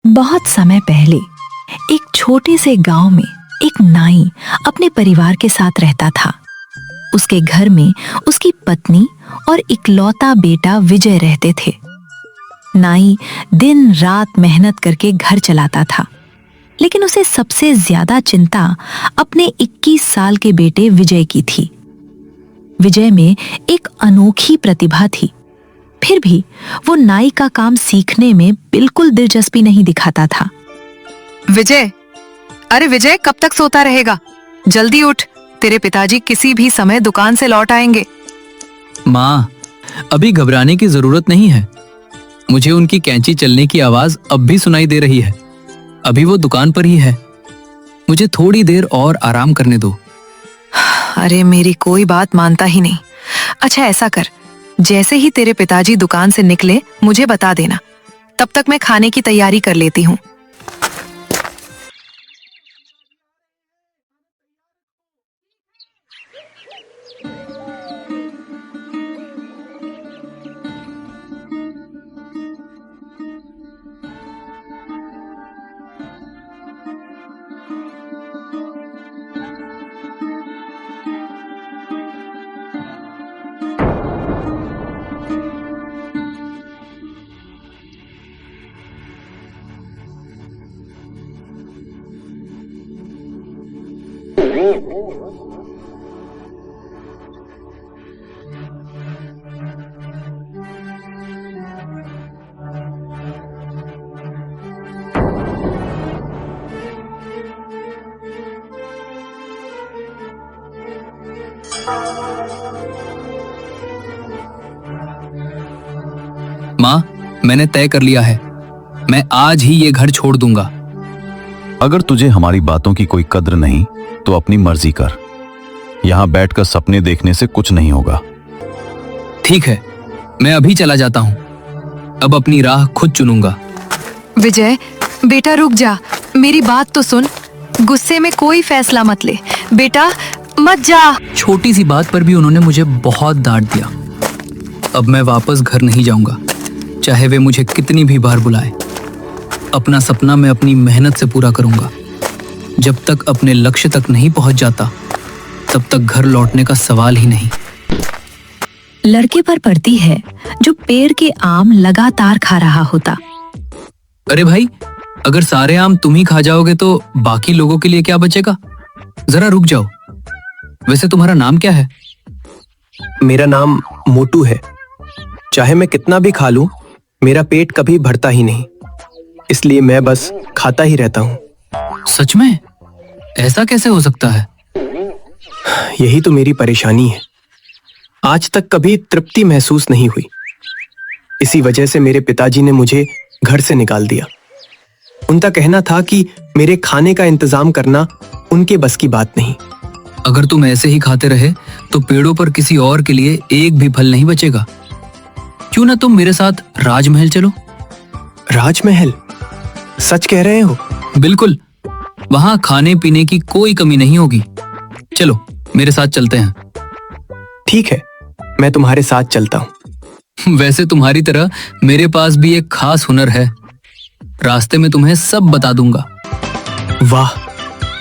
बहुत समय पहले एक छोटे से गांव में एक नाई अपने परिवार के साथ रहता था। उसके घर में उसकी पत्नी और इकलौता बेटा विजय रहते थे। नाई दिन रात मेहनत करके घर चलाता था, लेकिन उसे सबसे ज्यादा चिंता अपने 21 साल के बेटे विजय की थी। विजय में एक अनोखी प्रतिभा थी, फिर भी वो नाई का काम सीखने में बिल्कुल दिलचस्पी नहीं दिखाता था। विजय, अरे विजय, कब तक सोता रहेगा? जल्दी उठ, तेरे पिताजी किसी भी समय दुकान से लौट आएंगे। माँ, अभी घबराने की जरूरत नहीं है। मुझे उनकी कैंची चलने की आवाज अब भी सुनाई दे रही है। अभी वो दुकान पर ही है। मुझे थोड़ी देर और आराम करने दो। अरे मेरी कोई बात मानता ही नहीं। अच्छा ऐसा कर, जैसे ही तेरे पिताजी दुकान से निकले मुझे बता देना, तब तक मैं खाने की तैयारी कर लेती हूँ। माँ, मैंने तय कर लिया है, मैं आज ही ये घर छोड़ दूंगा। अगर तुझे हमारी बातों की कोई कद्र नहीं तो अपनी मर्जी कर। यहां बैठकर सपने देखने से कुछ नहीं होगा। ठीक है, मैं अभी चला जाता हूँ। अब अपनी राह खुद चुनूंगा। विजय बेटा रुक जा, मेरी बात तो सुन। गुस्से में कोई फैसला मत ले बेटा, मत जा। छोटी सी बात पर भी उन्होंने मुझे बहुत डांट दिया। अब मैं वापस घर नहीं जाऊंगा, चाहे वे मुझे कितनी भी बार बुलाए। अपना सपना मैं अपनी मेहनत से पूरा करूंगा। जब तक अपने लक्ष्य तक नहीं पहुंच जाता, तब तक घर लौटने का सवाल ही नहीं। लड़के पर पड़ती है जो पेड़ के आम लगातार खा रहा होता। अरे भाई, अगर सारे आम तुम ही खा जाओगे तो बाकी लोगों के लिए क्या बचेगा? जरा रुक जाओ। वैसे तुम्हारा नाम क्या है? मेरा नाम मोटू है। चाहे मैं कितना भी खा लूं, मेरा पेट कभी भरता ही नहीं, इसलिए मैं बस खाता ही रहता हूं। सच में? ऐसा कैसे हो सकता है? यही तो मेरी परेशानी है। आज तक कभी तृप्ति महसूस नहीं हुई। इसी वजह से मेरे पिताजी ने मुझे घर से निकाल दिया। उनका कहना था कि मेरे खाने का इंतजाम करना उनके बस की बात नहीं। अगर तुम ऐसे ही खाते रहे तो पेड़ों पर किसी और के लिए एक भी फल नहीं बचेगा। क्यों ना तुम मेरे साथ राजमहल चलो? राजमहल? सच कह रहे हो? बिल्कुल, वहां खाने पीने की कोई कमी नहीं होगी। चलो मेरे साथ चलते हैं। ठीक है, मैं तुम्हारे साथ चलता हूँ। वैसे तुम्हारी तरह मेरे पास भी एक खास हुनर है। रास्ते में तुम्हें सब बता दूंगा। वाह,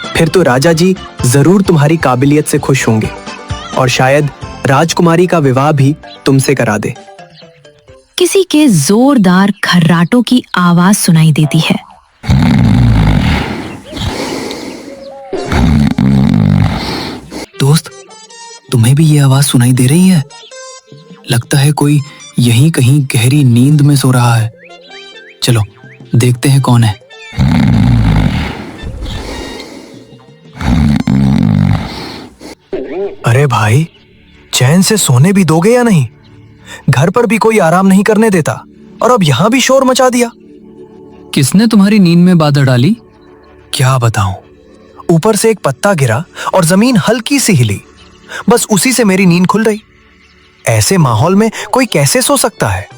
फिर तो राजा जी जरूर तुम्हारी काबिलियत से खुश होंगे और शायद राजकुमारी का विवाह भी तुमसे करा दे। किसी के जोरदार खर्राटों की आवाज सुनाई देती है। दोस्त, तुम्हें भी ये आवाज सुनाई दे रही है? लगता है कोई यहीं कहीं गहरी नींद में सो रहा है। चलो देखते हैं कौन है। अरे भाई, चैन से सोने भी दोगे या नहीं? घर पर भी कोई आराम नहीं करने देता और अब यहां भी शोर मचा दिया। किसने तुम्हारी नींद में बाधा डाली? क्या बताऊं, ऊपर से एक पत्ता गिरा और जमीन हल्की सी हिली, बस उसी से मेरी नींद खुल रही। ऐसे माहौल में कोई कैसे सो सकता है?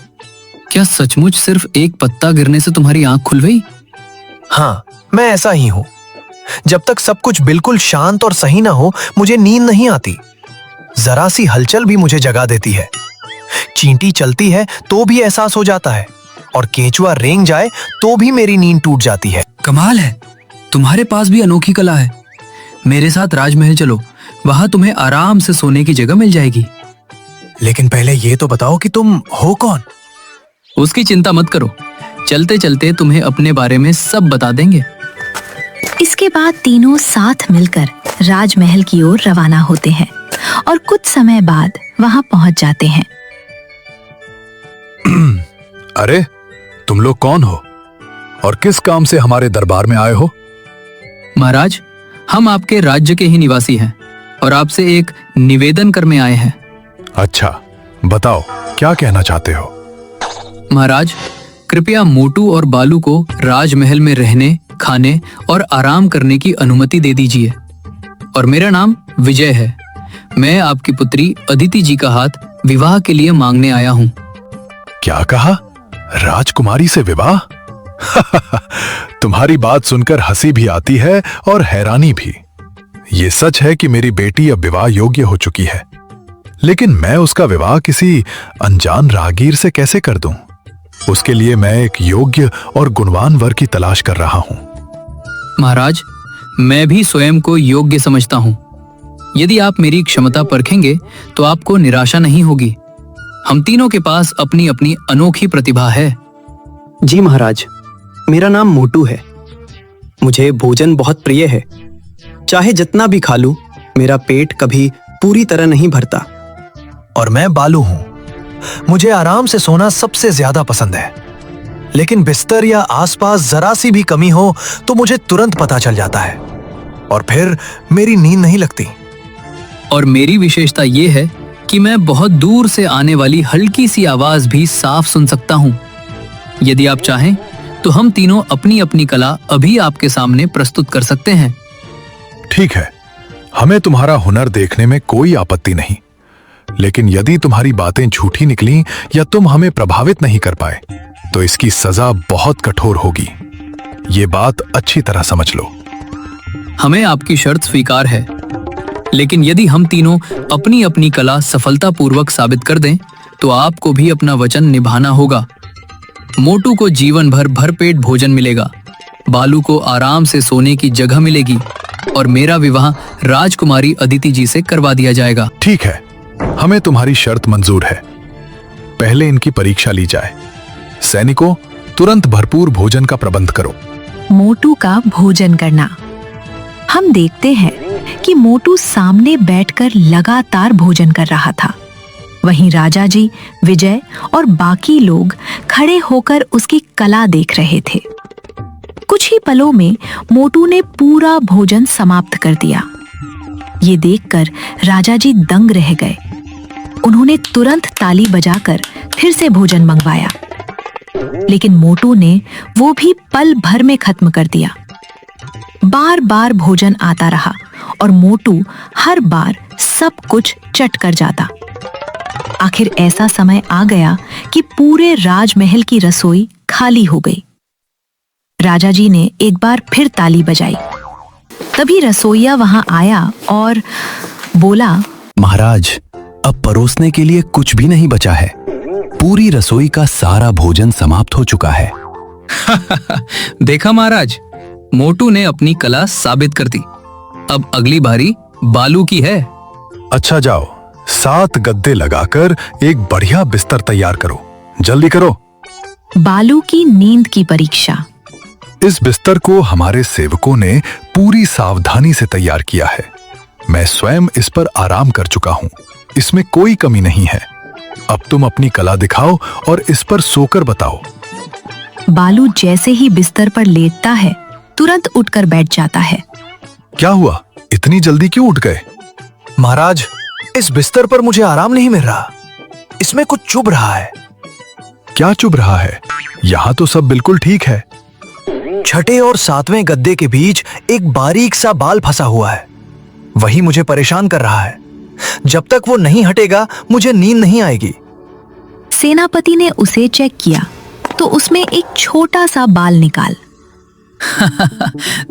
क्या सचमुच सिर्फ एक पत्ता गिरने से तुम्हारी आंख खुल गई? हाँ, मैं ऐसा ही हूं। जब तक सब कुछ बिल्कुल शांत और सही ना हो, मुझे नींद नहीं आती। जरा सी हलचल भी मुझे जगा देती है। चींटी चलती है तो भी एहसास हो जाता है और केंचुआ रेंग जाए तो भी मेरी नींद टूट जाती है। कमाल है, तुम्हारे पास भी अनोखी कला है। मेरे साथ राजमहल चलो, वहां तुम्हें आराम से सोने की जगह मिल जाएगी। लेकिन पहले ये तो बताओ कि तुम हो कौन? उसकी चिंता मत करो, चलते चलते तुम्हें अपने बारे में सब बता देंगे। इसके बाद तीनों साथ मिलकर राजमहल की ओर रवाना होते हैं और कुछ समय बाद वहां पहुंच जाते हैं। अरे, तुम लोग कौन हो और किस काम से हमारे दरबार में आए हो? महाराज, हम आपके राज्य के ही निवासी हैं और आपसे एक निवेदन करने आए हैं। अच्छा, बताओ क्या कहना चाहते हो? महाराज, कृपया मोटू और बालू को राजमहल में रहने, खाने और आराम करने की अनुमति दे दीजिए। और मेरा नाम विजय है। मैं आपकी पुत्री अदिति जी का हाथ विवाह के लिए मांगने आया हूँ। क्या कहा? राजकुमारी से विवाह? तुम्हारी बात सुनकर हंसी भी आती है और हैरानी भी। ये सच है कि मेरी बेटी अब विवाह योग्य हो चुकी है, लेकिन मैं उसका विवाह किसी अनजान राहगीर से कैसे कर दूं? उसके लिए मैं एक योग्य और गुणवान वर की तलाश कर रहा हूं। महाराज, मैं भी स्वयं को योग्य समझता हूँ। यदि आप मेरी क्षमता परखेंगे तो आपको निराशा नहीं होगी। हम तीनों के पास अपनी अपनी अनोखी प्रतिभा है। जी महाराज, मेरा नाम मोटू है। मुझे भोजन बहुत प्रिय है। चाहे जितना भी खा लूं, मेरा पेट कभी पूरी तरह नहीं भरता। और मैं बालू हूं। मुझे आराम से सोना सबसे ज्यादा पसंद है, लेकिन बिस्तर या आसपास जरा सी भी कमी हो तो मुझे तुरंत पता चल जाता है और फिर मेरी नींद नहीं लगती। और मेरी विशेषता ये है कि मैं बहुत दूर से आने वाली हल्की सी आवाज भी साफ सुन सकता हूँ। यदि आप चाहें तो हम तीनों अपनी अपनी कला अभी आपके सामने प्रस्तुत कर सकते हैं। ठीक है, हमें तुम्हारा हुनर देखने में कोई आपत्ति नहीं, लेकिन यदि तुम्हारी बातें झूठी निकली या तुम हमें प्रभावित नहीं कर पाए तो इसकी सजा बहुत कठोर होगी। ये बात अच्छी तरह समझ लो। हमें आपकी शर्त स्वीकार है, लेकिन यदि हम तीनों अपनी अपनी कला सफलतापूर्वक साबित कर दें तो आपको भी अपना वचन निभाना होगा। मोटू को जीवन भर भरपेट भोजन मिलेगा, बालू को आराम से सोने की जगह मिलेगी और मेरा विवाह राजकुमारी अदिति जी से करवा दिया जाएगा। ठीक है, हमें तुम्हारी शर्त मंजूर है। पहले इनकी परीक्षा ली जाए। सैनिकों, तुरंत भरपूर भोजन का प्रबंध करो। मोटू का भोजन करना। हम देखते हैं कि मोटू सामने बैठकर लगातार भोजन कर रहा था। वहीं राजा जी, विजय और बाकी लोग खड़े होकर उसकी कला देख रहे थे। कुछ ही पलों में मोटू ने पूरा भोजन समाप्त कर दिया। ये देखकर राजा जी दंग रह गए। उन्होंने तुरंत ताली बजाकर फिर से भोजन मंगवाया, लेकिन मोटू ने वो भी पल भर में खत्म कर दिया। बार बार भोजन आता रहा और मोटू हर बार सब कुछ चट कर जाता। आखिर ऐसा समय आ गया कि पूरे राजमहल की रसोई खाली हो गई। राजा जी ने एक बार फिर ताली बजाई। तभी रसोइया वहां आया और बोला, महाराज, अब परोसने के लिए कुछ भी नहीं बचा है। पूरी रसोई का सारा भोजन समाप्त हो चुका है। देखा महाराज, मोटू ने अपनी कला साबित कर दी। अब अगली बारी बालू की है। अच्छा जाओ, 7 गद्दे लगाकर एक बढ़िया बिस्तर तैयार करो। जल्दी करो। बालू की नींद की परीक्षा। इस बिस्तर को हमारे सेवकों ने पूरी सावधानी से तैयार किया है। मैं स्वयं इस पर आराम कर चुका हूँ। इसमें कोई कमी नहीं है। अब तुम अपनी कला दिखाओ और इस पर सोकर बताओ। बालू जैसे ही बिस्तर पर लेटता है, तुरंत उठकर बैठ जाता है। क्या हुआ? इतनी जल्दी क्यों उठ गए? महाराज, इस बिस्तर पर मुझे आराम नहीं मिल रहा। इसमें कुछ चुभ रहा है। क्या चुभ रहा है? यहाँ तो सब बिल्कुल ठीक है। 6ठे और 7वें गद्दे के बीच एक बारीक सा बाल फंसा हुआ है। वही मुझे परेशान कर रहा है। जब तक वो नहीं हटेगा मुझे नींद नहीं आएगी। सेनापति ने उसे चेक किया तो उसमें एक छोटा सा बाल निकाल।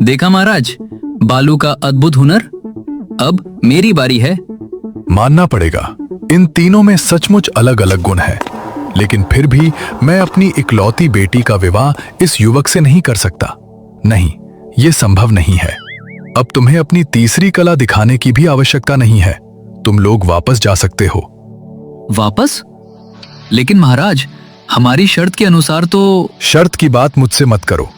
देखा महाराज, बालू का अद्भुत हुनर। अब मेरी बारी है। मानना पड़ेगा, इन तीनों में सचमुच अलग अलग गुण है। लेकिन फिर भी मैं अपनी इकलौती बेटी का विवाह इस युवक से नहीं कर सकता। नहीं, ये संभव नहीं है। अब तुम्हें अपनी तीसरी कला दिखाने की भी आवश्यकता नहीं है। तुम लोग वापस जा सकते हो। वापस? लेकिन महाराज, हमारी शर्त के अनुसार तो। शर्त की बात मुझसे मत करो।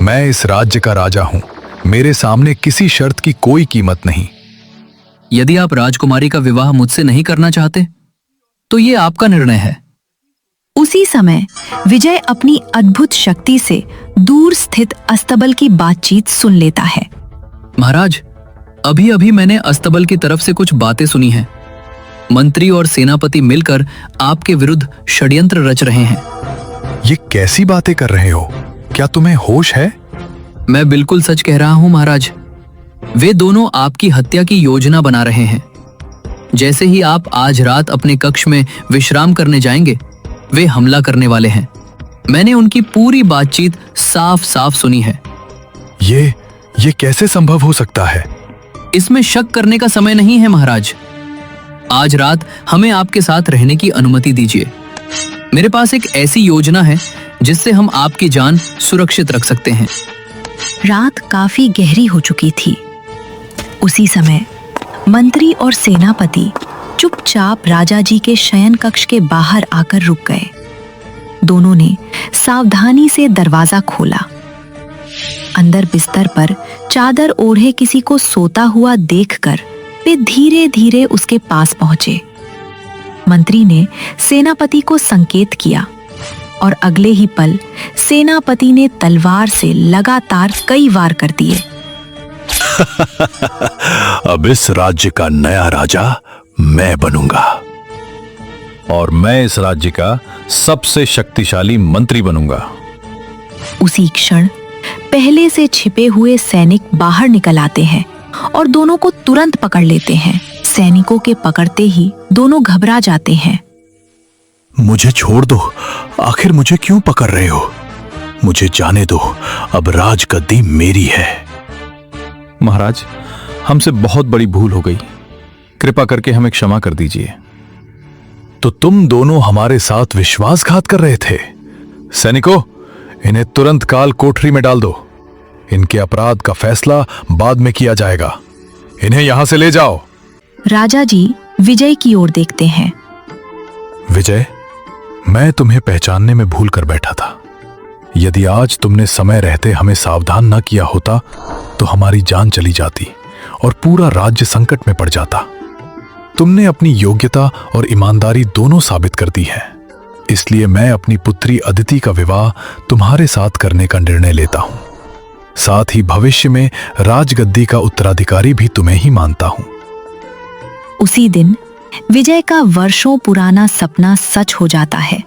मैं इस राज्य का राजा हूं। मेरे सामने किसी शर्त की कोई कीमत नहीं। यदि आप राजकुमारी का विवाह मुझसे नहीं करना चाहते तो ये आपका निर्णय है। उसी समय विजय अपनी अद्भुत शक्ति से दूर स्थित अस्तबल की बातचीत सुन लेता है। महाराज, अभी अभी मैंने अस्तबल की तरफ से कुछ बातें सुनी हैं। मंत्री और सेनापति मिलकर आपके विरुद्ध षड्यंत्र रच रहे हैं। ये कैसी बातें कर रहे हो? क्या तुम्हें होश है? मैं बिल्कुल सच कह रहा हूं महाराज। वे दोनों आपकी हत्या की योजना बना रहे हैं। जैसे ही आप आज रात अपने कक्ष में विश्राम करने जाएंगे, वे हमला करने वाले हैं। मैंने उनकी पूरी बातचीत साफ साफ सुनी है। ये कैसे संभव हो सकता है? इसमें शक करने का समय नहीं है महाराज। आज रात हमें आपके साथ रहने की अनुमति दीजिए। मेरे पास एक ऐसी योजना है जिससे हम आपकी जान सुरक्षित रख सकते हैं। रात काफी गहरी हो चुकी थी। उसी समय मंत्री और सेनापति चुपचाप राजा जी के शयन कक्ष के बाहर आकर रुक गए। दोनों ने सावधानी से दरवाजा खोला। अंदर बिस्तर पर चादर ओढ़े किसी को सोता हुआ देखकर वे धीरे धीरे उसके पास पहुंचे। मंत्री ने सेनापति को संकेत किया और अगले ही पल सेनापति ने तलवार से लगातार कई वार कर दिए। अब इस राज्य का नया राजा मैं बनूंगा। और मैं इस राज्य का सबसे शक्तिशाली मंत्री बनूंगा। उसी क्षण पहले से छिपे हुए सैनिक बाहर निकल आते हैं और दोनों को तुरंत पकड़ लेते हैं। सैनिकों के पकड़ते ही दोनों घबरा जाते हैं। मुझे छोड़ दो, आखिर मुझे क्यों पकड़ रहे हो? मुझे जाने दो, अब राजगद्दी मेरी है। महाराज, हमसे बहुत बड़ी भूल हो गई। कृपा करके हमें क्षमा कर दीजिए। तो तुम दोनों हमारे साथ विश्वासघात कर रहे थे। सैनिकों, इन्हें तुरंत काल कोठरी में डाल दो। इनके अपराध का फैसला बाद में किया जाएगा। इन्हें यहां से ले जाओ। राजा जी विजय की ओर देखते हैं। विजय, मैं तुम्हें पहचानने में भूल कर बैठा था। यदि आज तुमने समय रहते हमें सावधान न किया होता तो हमारी जान चली जाती और पूरा राज्य संकट में पड़ जाता। तुमने अपनी योग्यता और ईमानदारी दोनों साबित कर दी है। इसलिए मैं अपनी पुत्री अदिति का विवाह तुम्हारे साथ करने का निर्णय लेता हूं। साथ ही भविष्य में राजगद्दी का उत्तराधिकारी भी तुम्हें ही मानता हूं। उसी दिन विजय का वर्षों पुराना सपना सच हो जाता है।